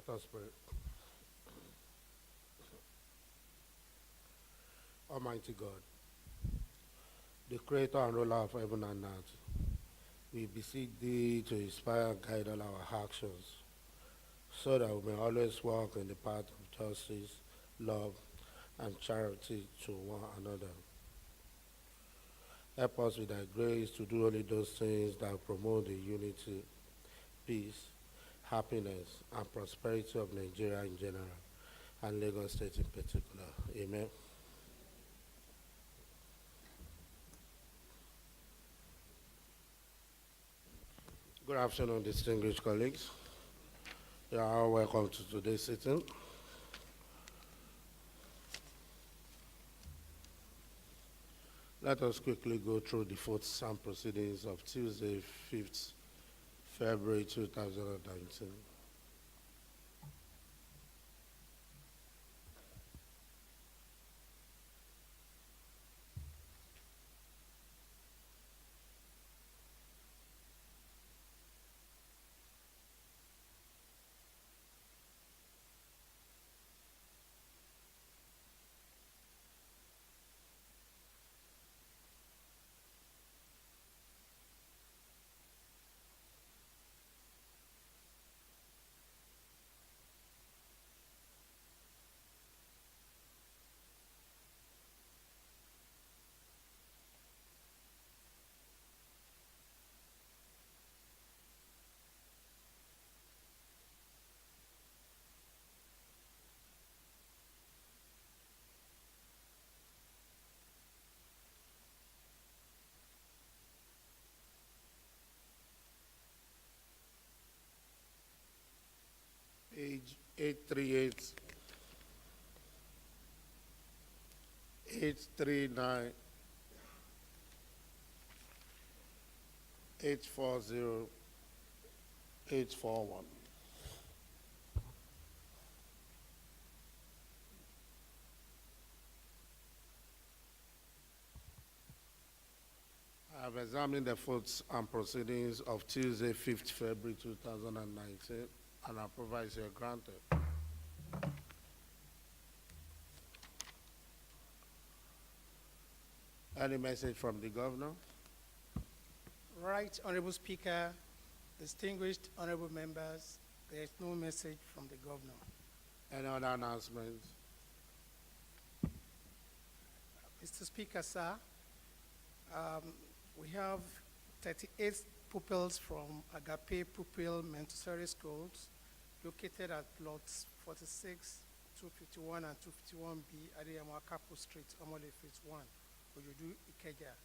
Let us pray. Almighty God, the creator and ruler of heaven and earth, we beseech thee to inspire and guide all our actions, so that we may always walk in the path of justice, love, and charity to one another. Help us with thy grace to do only those things that promote the unity, peace, happiness, and prosperity of Nigeria in general, and Lagos State in particular. Amen. Good afternoon, distinguished colleagues. You are all welcome to today's sitting. Let us quickly go through the votes and proceedings of Tuesday, 5th February 2019. Page 838, 839, 840, 841. I have examined the votes and proceedings of Tuesday, 5th February 2019, and I provide you granted. Any message from the governor? Right, Honorable Speaker, distinguished honorable members, there is no message from the governor. Any other announcements? Mr. Speaker, sir, we have 38 pupils from Agape Pupil Montessori Schools located at plots 46, 251, and 251B Adeyemo Akapo Street, Omole Phase 1, Ojodu, Ikeja,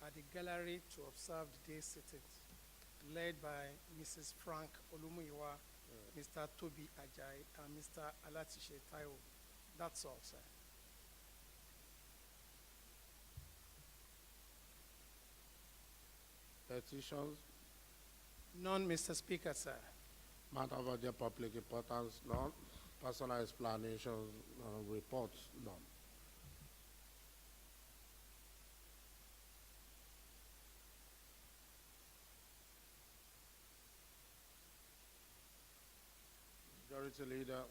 at the gallery to observe the day sittings, led by Mrs. Frank Olumuyiwa, Mr. Toby Ajay, and Mr. Alatishe Taiwo. That's all, sir. Petitions? None, Mr. Speaker, sir. Matter of their public importance? None. Personal explanations, reports? None. Majority Leader.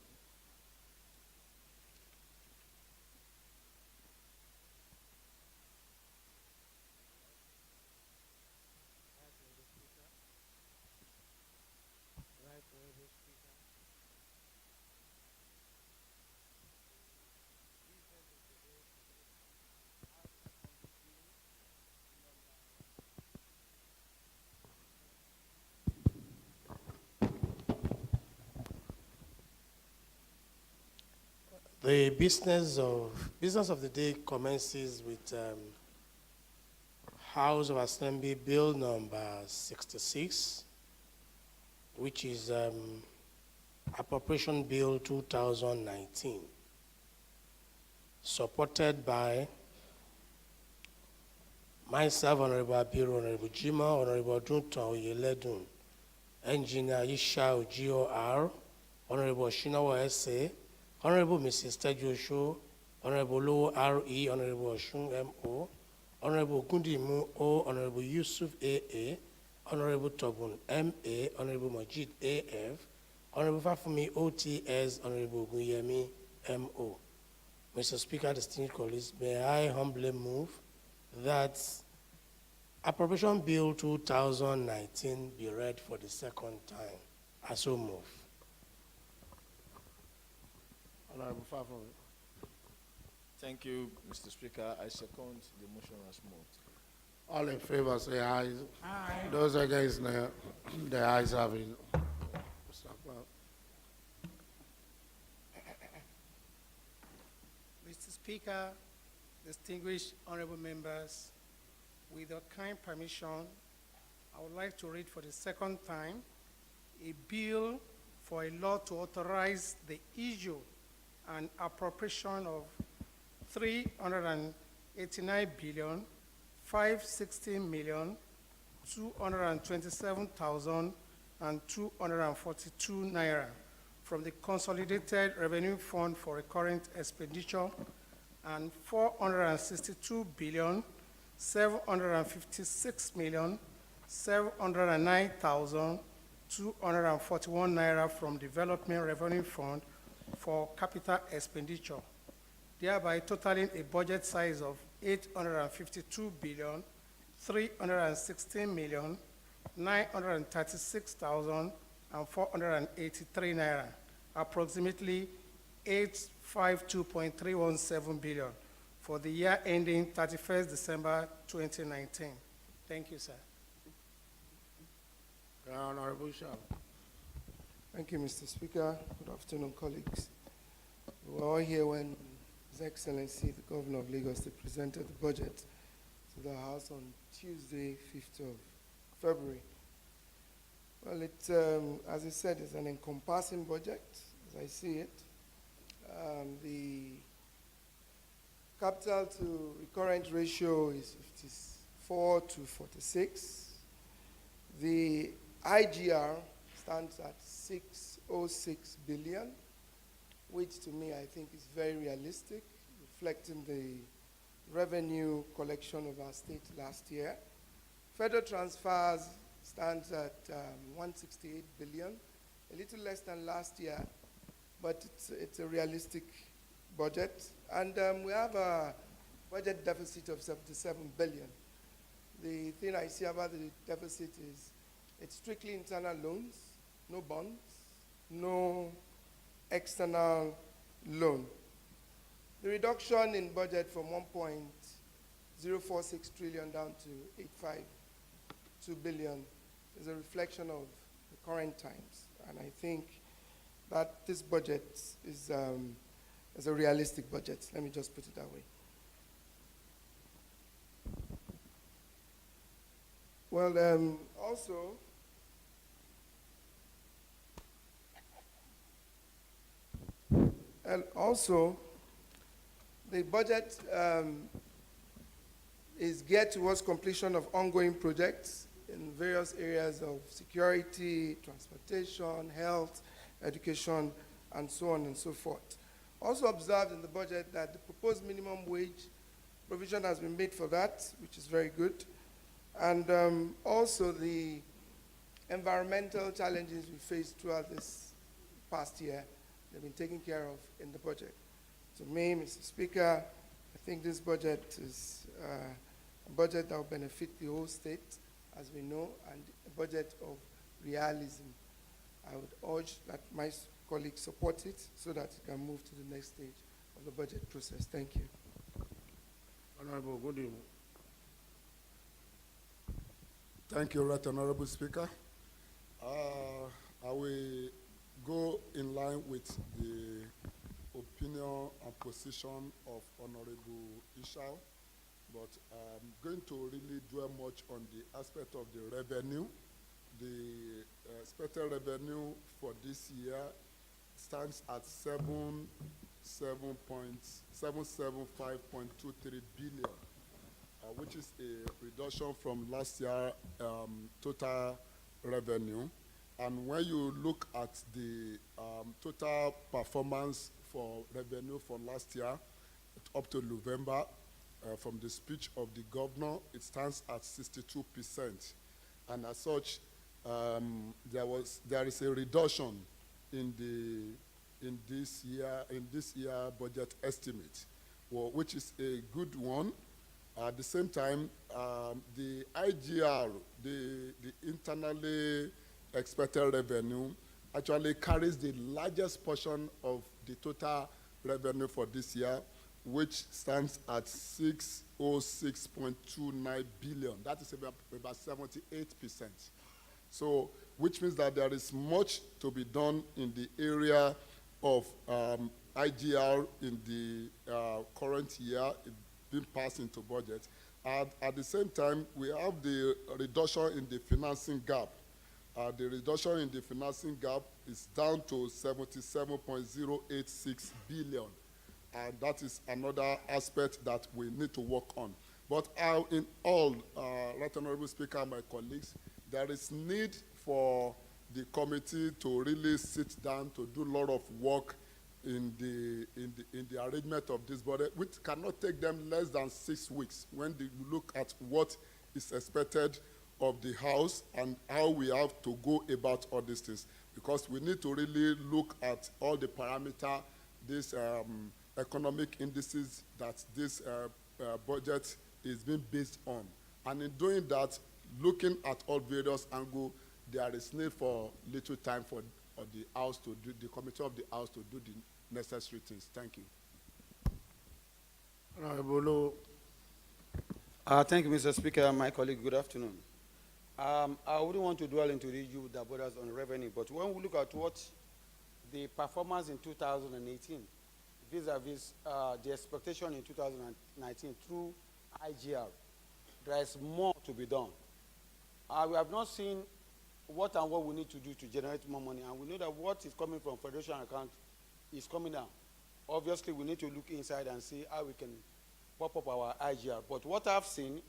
The business of the day commences with House of Assembly Bill number 66, which is Appropriation Bill 2019, supported by myself, Honorable Abiru, Honorable Jima, Honorable Dunton Oyeledun, Engineer Isha GOR, Honorable Shinawa SA, Honorable Mrs. Tejo, Honorable Lowo RE, Honorable Oshun MO, Honorable Gundimu O, Honorable Yusuf AA, Honorable Tobun MA, Honorable Majid AF, Honorable Fafumi OTS, Honorable Guyemi MO. Mr. Speaker, distinguished colleagues, may I humbly move that Appropriation Bill 2019 be read for the second time. I so move. Honorable Fafo. Thank you, Mr. Speaker. I second the motion as moved. All in favor say aye. Aye. Those against, nay. The ayes have it. Mr. Clerk. Mr. Speaker, distinguished honorable members, with your kind permission, I would like to read for the second time a bill for a law to authorize the issue and appropriation of 389 billion 560 million 227,242 naira from the Consolidated Revenue Fund for Recurrent Expenditure and 462 billion 756 million 709,241 naira from Development Revenue Fund for capital expenditure, thereby totaling a budget size of 852 billion 316 million 936,483 naira, approximately 852.317 billion for the year ending 31st December 2019. Thank you, sir. Honorable Shah. Thank you, Mr. Speaker. Good afternoon, colleagues. We were all here when His Excellency, the Governor of Lagos, State, presented the budget to the House on Tuesday, 5th of February. Well, as I said, it's an encompassing budget, as I see it. The capital to recurrent ratio is 54 to 46. The IGR stands at 606 billion, which to me I think is very realistic, reflecting the revenue collection of our state last year. Federal transfers stands at 168 billion, a little less than last year, but it's a realistic budget. And we have a budget deficit of 77 billion. The thing I see about the deficit is it's strictly internal loans, no bonds, no external loan. The reduction in budget from 1.046 trillion down to 852 billion is a reflection of the current times. And I think that this budget is a realistic budget. Let me just put it that way. Well, also, the budget is geared towards completion of ongoing projects in various areas of security, transportation, health, education, and so on and so forth. Also observed in the budget that the proposed minimum wage provision has been made for that, which is very good. And also the environmental challenges we faced throughout this past year, they've been taken care of in the budget. To me, Mr. Speaker, I think this budget is a budget that will benefit the whole state, as we know, and a budget of realism. I would urge that my colleagues support it so that it can move to the next stage of the budget process. Thank you. Honorable Goody. Thank you, Right Honorable Speaker. I will go in line with the opinion and position of Honorable Ishao, but I'm going to really dwell much on the aspect of the revenue. The expected revenue for this year stands at 775.23 billion. Which is a reduction from last year total revenue. And when you look at the total performance for revenue for last year up to November, from the speech of the governor, it stands at 62%. And as such, there is a reduction in this year budget estimate, well, which is a good one. At the same time, the IGR, the internally expected revenue, actually carries the largest portion of the total revenue for this year, which stands at 606.29 billion. That is about 78%. So, which means that there is much to be done in the area of IGR in the current year, being passed into budget. At the same time, we have the reduction in the financing gap. The reduction in the financing gap is down to 77.086 billion. And that is another aspect that we need to work on. But in all, Right Honorable Speaker and my colleagues, there is need for the committee to really sit down to do a lot of work in the arrangement of this budget, which cannot take them less than 6 weeks when you look at what is expected of the House and how we have to go about all these things. Because we need to really look at all the parameters, these economic indices that this budget is being based on. And in doing that, looking at all various angles, there is need for little time for the House to do, the committee of the House to do the necessary things. Thank you. Honorable Thank you, Mr. Speaker. My colleague, good afternoon. I wouldn't want to dwell into the issue that borders on revenue, but when we look at what the performance in 2018 vis-a-vis the expectation in 2019 through IGR, there is more to be done. We have not seen what and what we need to do to generate more money, and we know that what is coming from federation account is coming down. Obviously, we need to look inside and see how we can pop up our IGR. But what I've seen,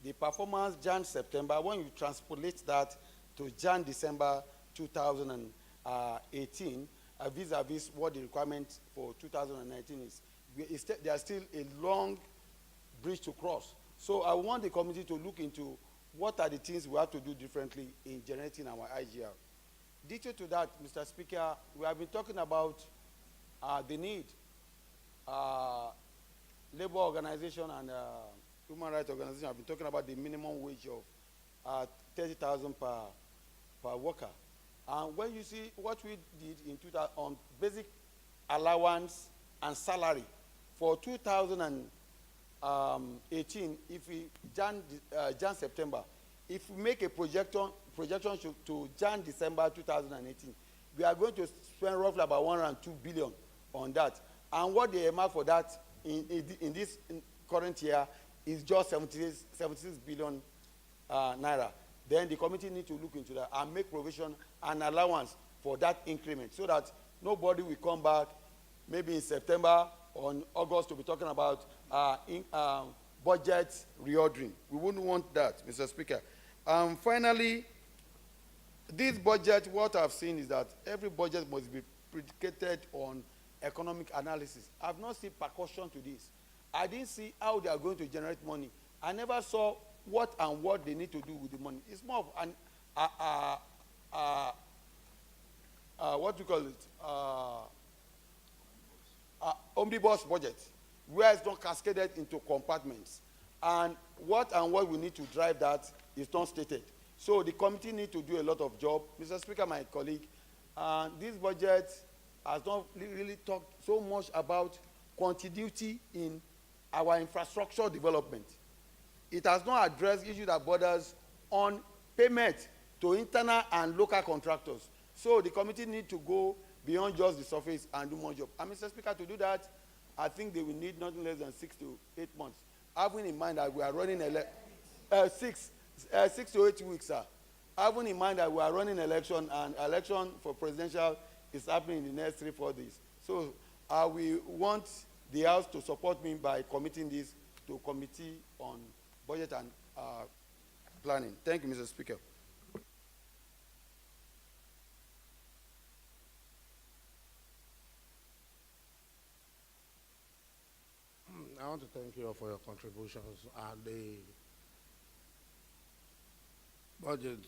the performance Jan-September, when you transpolate that to Jan-December 2018, vis-a-vis what the requirement for 2019 is, there's still a long bridge to cross. So I want the committee to look into what are the things we have to do differently in generating our IGR. Due to that, Mr. Speaker, we have been talking about the need, labor organization and human rights organization have been talking about the minimum wage of 30,000 per worker. And when you see what we did in 2000 on basic allowance and salary for 2018, if we Jan-September, if we make a projection to Jan-December 2018, we are going to spend roughly about 102 billion on that. And what they earmark for that in this current year is just 76 billion naira. Then the committee needs to look into that and make provision and allowance for that increment so that nobody will come back maybe in September or in August to be talking about budget reordering. We wouldn't want that, Mr. Speaker. Finally, this budget, what I've seen is that every budget must be predicated on economic analysis. I've not seen percussion to this. I didn't see how they are going to generate money. I never saw what they need to do with the money. It's more of an what do you call it? Omnibus budget, where it's not cascaded into compartments. And what we need to drive that is not stated. So the committee needs to do a lot of job. Mr. Speaker, my colleague, this budget has not really talked so much about continuity in our infrastructure development. It has not addressed issues that borders on payment to internal and local contractors. So the committee need to go beyond just the surface and do more job. And Mr. Speaker, to do that, I think they will need nothing less than 6 to 8 months. Having in mind that we are running 6 to 8 weeks, sir. Having in mind that we are running election, and election for presidential is happening in the next 3-4 days. So we want the House to support me by committing this to Committee on Budget and Planning. Thank you, Mr. Speaker. I want to thank you all for your contributions and Budget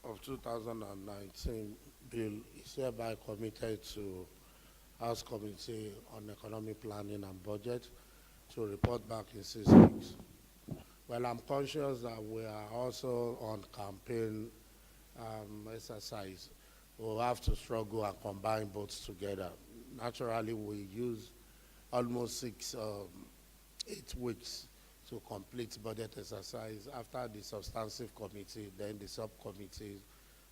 of 2019 bill is hereby committed to House Committee on Economic Planning and Budget to report back in 6 weeks. Well, I'm conscious that we are also on campaign exercise. We'll have to struggle and combine both together. Naturally, we use almost 8 weeks to complete budget exercise after the substantive committee, then the subcommittees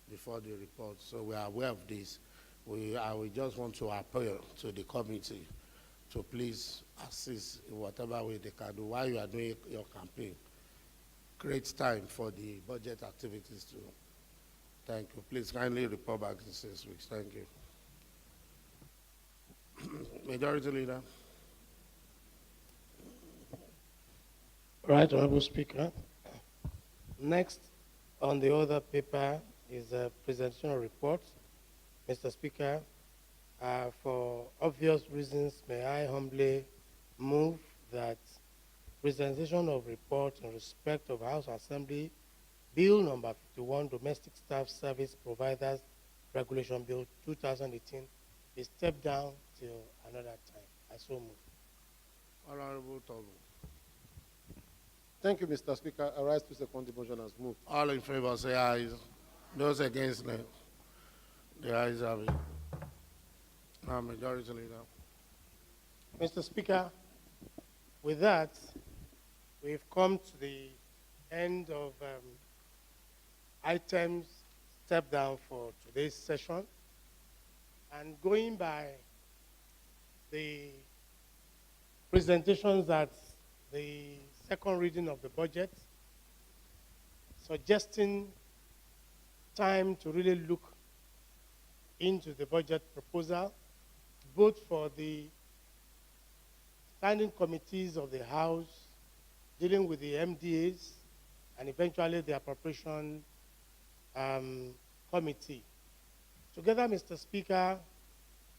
before the report. So we are aware of this. We just want to appeal to the committee to please assist in whatever way they can do while you are doing your campaign. Create time for the budget activities too. Thank you. Please kindly report back in 6 weeks. Thank you. Majority Leader. Right, Honorable Speaker. Next on the other paper is a presentation of reports. Mr. Speaker, for obvious reasons, may I humbly move that presentation of report in respect of House Assembly Bill number 51, Domestic Staff Service Providers Regulation Bill 2018, is stepped down till another time. I so move. Honorable Togo. Thank you, Mr. Speaker. I rise to second the motion as moved. All in favor say aye. Those against, nay. The ayes have it. Now, Majority Leader. Mr. Speaker, with that, we've come to the end of items stepped down for today's session. And going by the presentations at the second reading of the budget, suggesting time to really look into the budget proposal, both for the standing committees of the House dealing with the MDAs and eventually the appropriation committee. Together, Mr. Speaker,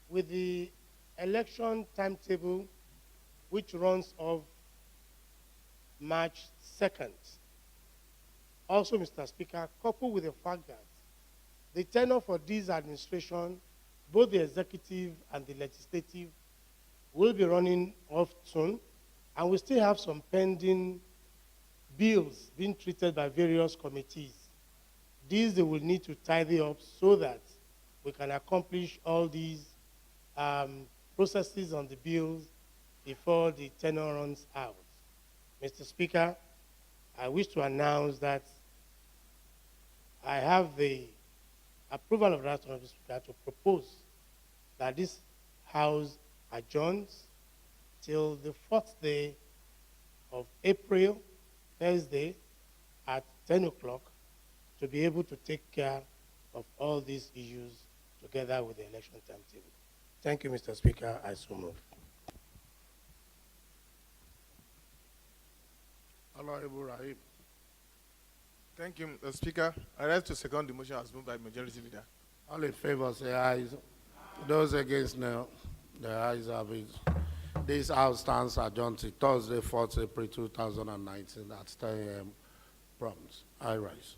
with the election timetable, which runs off March 2nd. Also, Mr. Speaker, coupled with the fact that the tenure for this administration, both the executive and the legislative, will be running off soon, and we still have some pending bills being treated by various committees. These they will need to tidy up so that we can accomplish all these processes on the bills before the tenure runs out. Mr. Speaker, I wish to announce that I have the approval of that, Mr. Speaker, to propose that this House adjourns till the 4th day of April, Thursday, at 10 o'clock, to be able to take care of all these issues together with the election timetable. Thank you, Mr. Speaker. I so move. Honorable Rahim. Thank you, Mr. Speaker. I rise to second the motion as moved by Majority Leader. All in favor say aye. Those against, no. The ayes have it. This House stands adjourned till Thursday, 4th April 2019 at 10 a.m. prompt. I rise.